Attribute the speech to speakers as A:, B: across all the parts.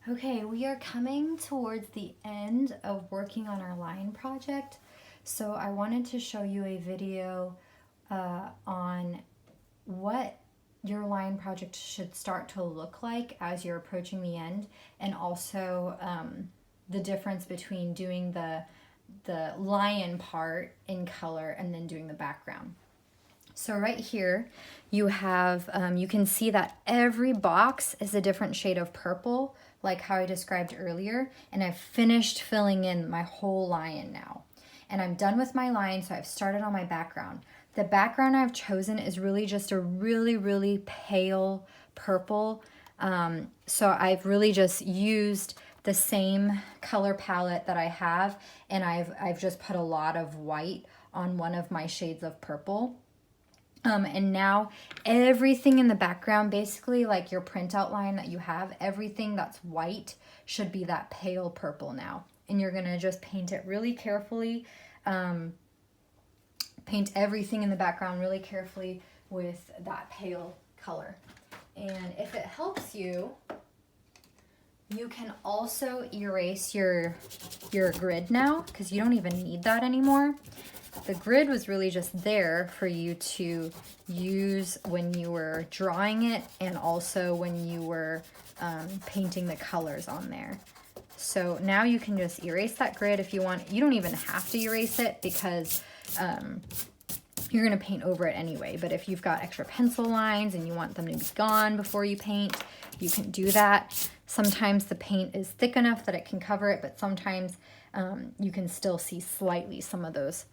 A: Okay, we are coming towards the end of working on our line project. So I wanted to show you a video on what your line project should start to look like as you're approaching the end, and also the difference between doing the lion part in color and then doing the background. So right here you have, you can see that every box is a different shade of purple, like how I described earlier, and I've finished filling in my whole lion now. And I'm done with my lion, so I've started on my background. The background I've chosen is really just a really pale purple. So I've really just used the same color palette that I have, and I've just put a lot of white on one of my shades of purple. And now everything in the background, basically like your print outline that you have, everything that's white should be that pale purple now. And you're gonna just paint it really carefully. Paint everything in the background really carefully with that pale color. And if it helps you, you can also erase your grid now, because you don't even need that anymore. The grid was really just there for you to use when you were drawing it, and also when you were painting the colors on there. So now you can just erase that grid if you want. You don't even have to erase it, because you're gonna paint over it anyway. But if you've got extra pencil lines and you want them to be gone before you paint, you can do that. Sometimes the paint is thick enough that it can cover it, but sometimes you can still see slightly some of those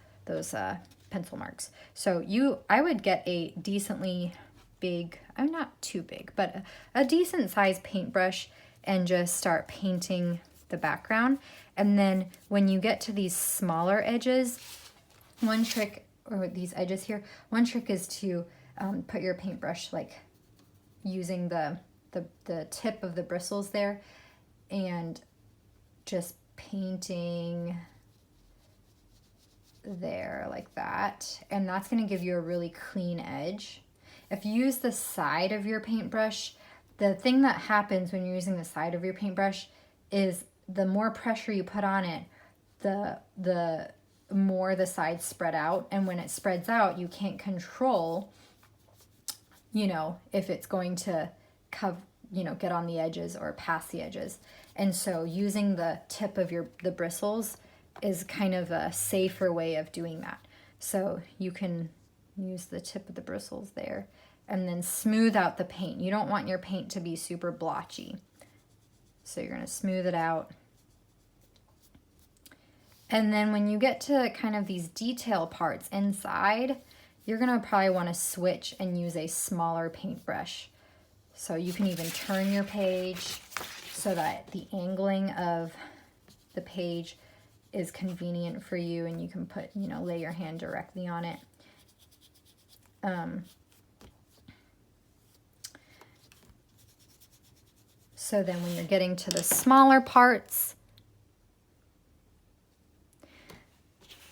A: pencil marks. So I would get a decently big, I'm not too big, but a decent sized paintbrush, and just start painting the background. And then when you get to these smaller edges, one trick, or these edges here, one trick is to put your paintbrush like using the tip of the bristles there, and just painting there like that, and that's going to give you a really clean edge. If you use the side of your paintbrush, the thing that happens when you're using the side of your paintbrush is the more pressure you put on it, the more the sides spread out, and when it spreads out, you can't control, if it's going to get on the edges or past the edges. And so using the tip of the bristles is kind of a safer way of doing that. So you can use the tip of the bristles there, and then smooth out the paint. You don't want your paint to be super blotchy. So you're gonna smooth it out. And then when you get to kind of these detail parts inside, you're gonna probably wanna switch and use a smaller paintbrush. So you can even turn your page so that the angling of the page is convenient for you, and you can put, lay your hand directly on it. So then when you're getting to the smaller parts,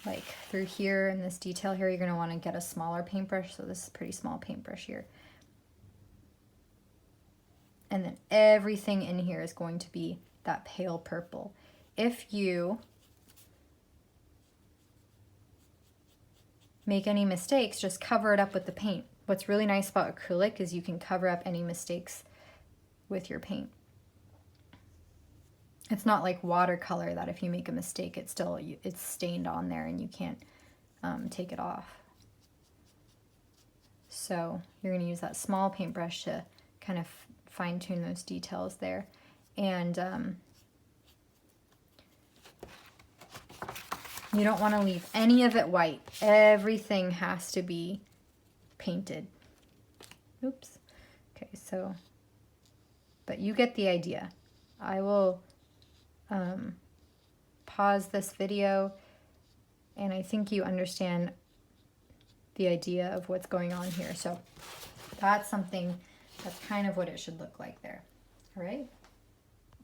A: like through here in this detail here, you're going to want to get a smaller paintbrush. So this is a pretty small paintbrush here. And then everything in here is going to be that pale purple. If you make any mistakes, just cover it up with the paint. What's really nice about acrylic is you can cover up any mistakes with your paint. It's not like watercolor that if you make a mistake, it's stained on there and you can't take it off. So you're going to use that small paintbrush to kind of fine tune those details there. And you don't want to leave any of it white. Everything has to be painted. Oops. Okay, so, but you get the idea. I will pause this video, and I think you understand the idea of what's going on here. So that's kind of what it should look like there. All right.